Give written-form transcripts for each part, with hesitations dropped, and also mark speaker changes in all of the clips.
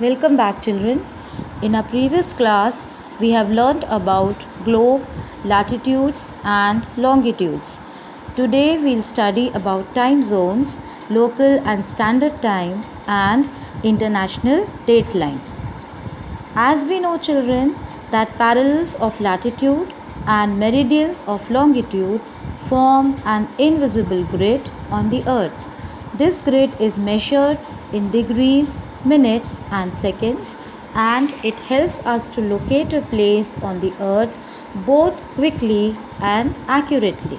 Speaker 1: Welcome back, children. In our previous class, we have learnt about globe, latitudes and longitudes. Today we'll study about time zones, local and standard time and international dateline. As we know, children, that parallels of latitude and meridians of longitude form an invisible grid on the earth. This grid is measured in degrees, minutes and seconds, and it helps us to locate a place on the earth both quickly and accurately.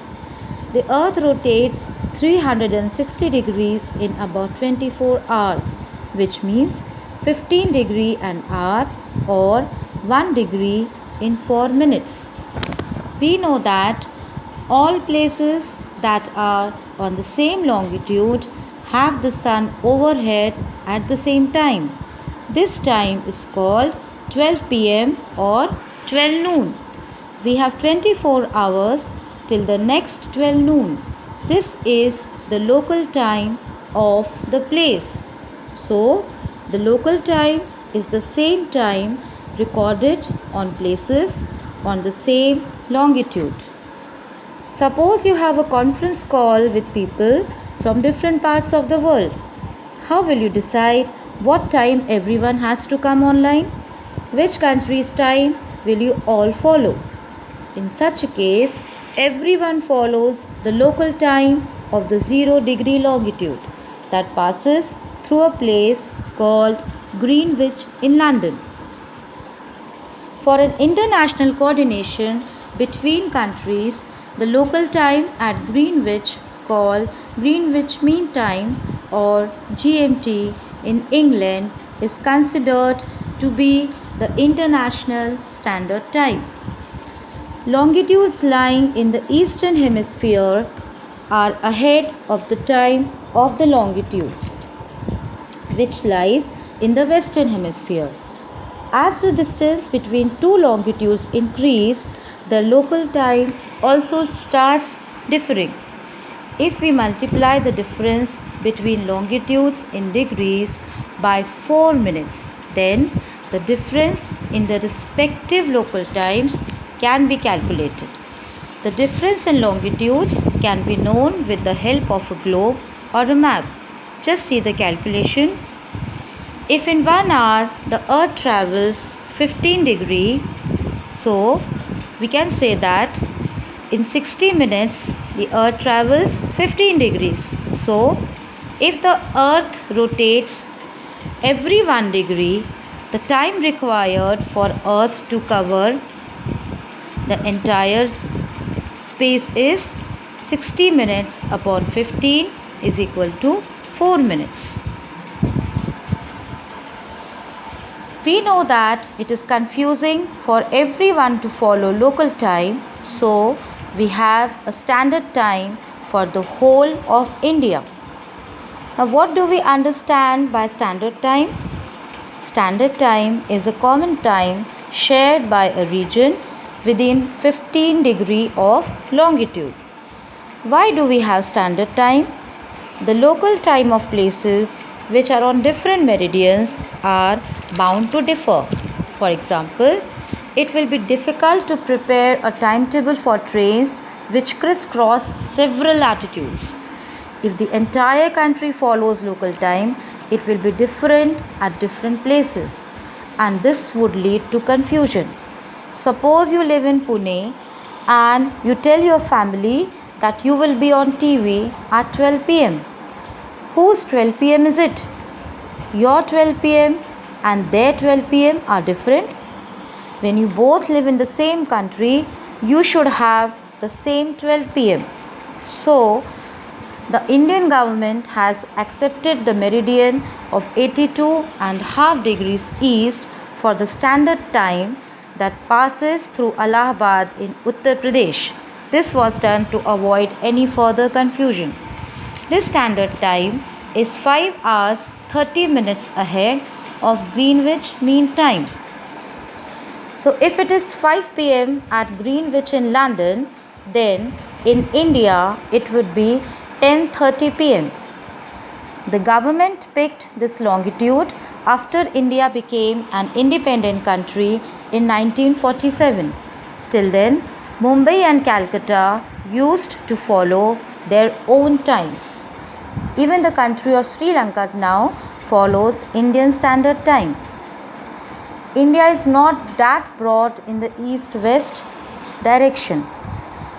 Speaker 1: The earth rotates 360 degrees in about 24 hours, which means 15 degree an hour or 1 degree in 4 minutes. We know that all places that are on the same longitude have the sun overhead at the same time. This time is called 12 pm or 12 noon. We have 24 hours till the next 12 noon. This is the local time of the place. So, the local time is the same time recorded on places on the same longitude. Suppose you have a conference call with people from different parts of the world. How will you decide what time everyone has to come online? Which country's time will you all follow? In such a case, everyone follows the local time of the 0 degree longitude that passes through a place called Greenwich in London. For an international coordination between countries, the local time at Greenwich, called Greenwich Mean Time or GMT in England, is considered to be the international standard time. Longitudes lying in the eastern hemisphere are ahead of the time of the longitudes which lies in the western hemisphere. As the distance between two longitudes increase, the local time also starts differing. If we multiply the difference between longitudes in degrees by 4 minutes, then the difference in the respective local times can be calculated. The difference in longitudes can be known with the help of a globe or a map. Just see the calculation. If in 1 hour the earth travels 15 degree, so we can say that in 60 minutes the earth travels 15 degrees. So if the earth rotates every 1 degree, the time required for earth to cover the entire space is 60 minutes upon 15 is equal to 4 minutes. We know that it is confusing for everyone to follow local time, so we have a standard time for the whole of India. Now, what do we understand by standard time? Standard time is a common time shared by a region within 15 degree of longitude. Why do we have standard time? The local time of places which are on different meridians are bound to differ. For example, it will be difficult to prepare a timetable for trains which crisscross several latitudes. If the entire country follows local time, it will be different at different places, and this would lead to confusion. Suppose you live in Pune and you tell your family that you will be on TV at 12 pm. Whose 12 pm is it? Your 12 pm and their 12 pm are different. When you both live in the same country, you should have the same 12 pm. So, the Indian government has accepted the meridian of 82.5 degrees east for the standard time that passes through Allahabad in Uttar Pradesh. This was done to avoid any further confusion. This standard time is 5 hours 30 minutes ahead of Greenwich Mean Time. So if it is 5 pm at Greenwich in London, then in India it would be 10:30 pm. The government picked this longitude after India became an independent country in 1947. Till then, Mumbai and Calcutta used to follow their own times. Even the country of Sri Lanka now follows Indian Standard Time. India is not that broad in the east-west direction.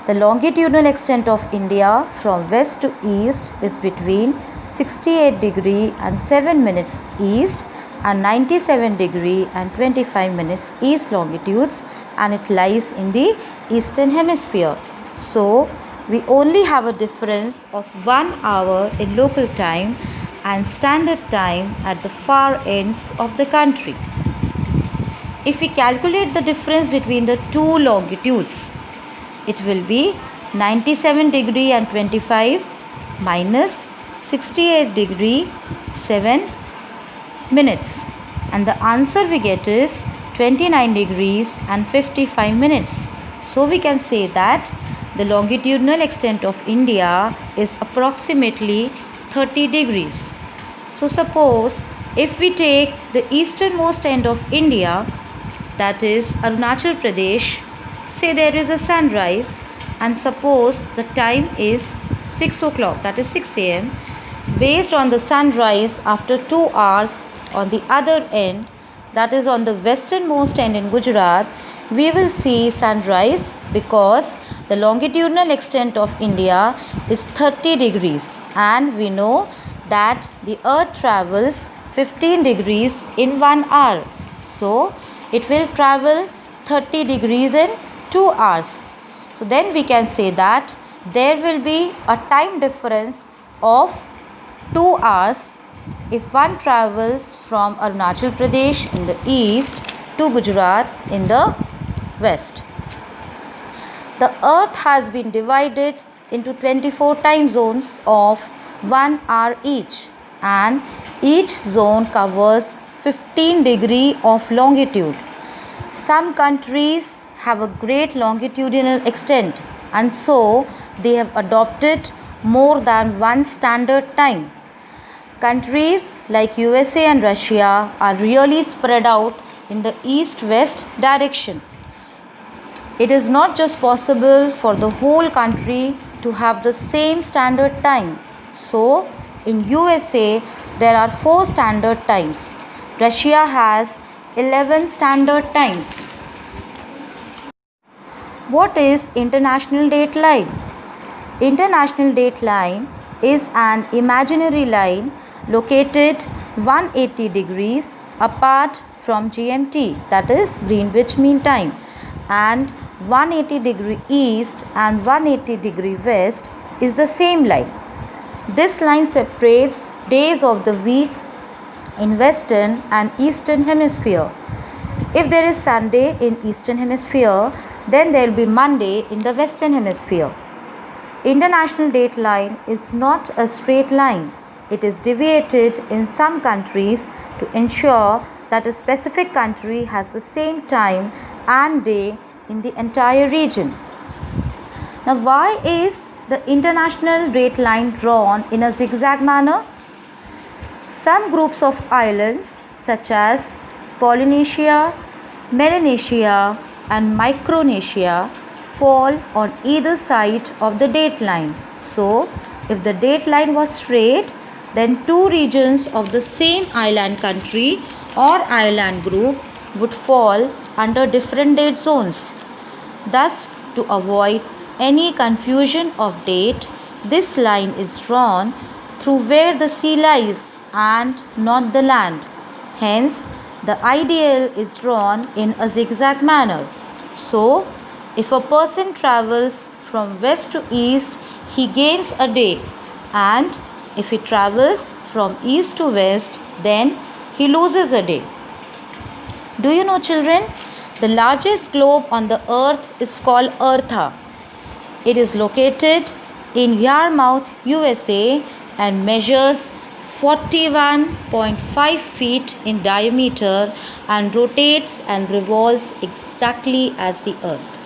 Speaker 1: The longitudinal extent of India from west to east is between 68 degree and 7 minutes east and 97 degree and 25 minutes east longitudes, and it lies in the eastern hemisphere. So, we only have a difference of 1 hour in local time and standard time at the far ends of the country. If we calculate the difference between the two longitudes, it will be 97 degree and 25 minus 68 degree 7 minutes, and the answer we get is 29 degrees and 55 minutes. So we can say that the longitudinal extent of India is approximately 30 degrees. So suppose if we take the easternmost end of India, that is Arunachal Pradesh, say there is a sunrise, and suppose the time is 6 o'clock, that is 6 am. Based on the sunrise after 2 hours on the other end, that is on the westernmost end in Gujarat, we will see sunrise because the longitudinal extent of India is 30 degrees, and we know that the earth travels 15 degrees in 1 hour. So, it will travel 30 degrees in 2 hours. So, then we can say that there will be a time difference of 2 hours if one travels from Arunachal Pradesh in the east to Gujarat in the west. The earth has been divided into 24 time zones of 1 hour each, and each zone covers 15 degree of longitude. Some countries have a great longitudinal extent, and so they have adopted more than one standard time. Countries like USA and Russia are really spread out in the east-west direction. It is not just possible for the whole country to have the same standard time. So, in USA, there are 4 standard times. Russia has 11 standard times. What is international date line? International date line is an imaginary line located 180 degrees apart from GMT, that is Greenwich Mean Time, and 180 degree east and 180 degree west is the same line. This line separates days of the week in western and eastern hemisphere. If there is Sunday in eastern hemisphere, then there will be Monday in the western hemisphere. International date line is not a straight line. It is deviated in some countries to ensure that a specific country has the same time and day in the entire region. Now, why is the international date line drawn in a zigzag manner? Some groups of islands such as Polynesia, Melanesia and Micronesia fall on either side of the date line. So, if the date line was straight, then 2 regions of the same island country or island group would fall under different date zones. Thus, to avoid any confusion of date, this line is drawn through where the sea lies and not the land. Hence, the ideal is drawn in a zigzag manner. So, if a person travels from west to east, he gains a day, and if he travels from east to west, then he loses a day. Do you know, children? The largest globe on the earth is called Eartha. It is located in Yarmouth, USA, and measures 41.5 feet in diameter and rotates and revolves exactly as the earth.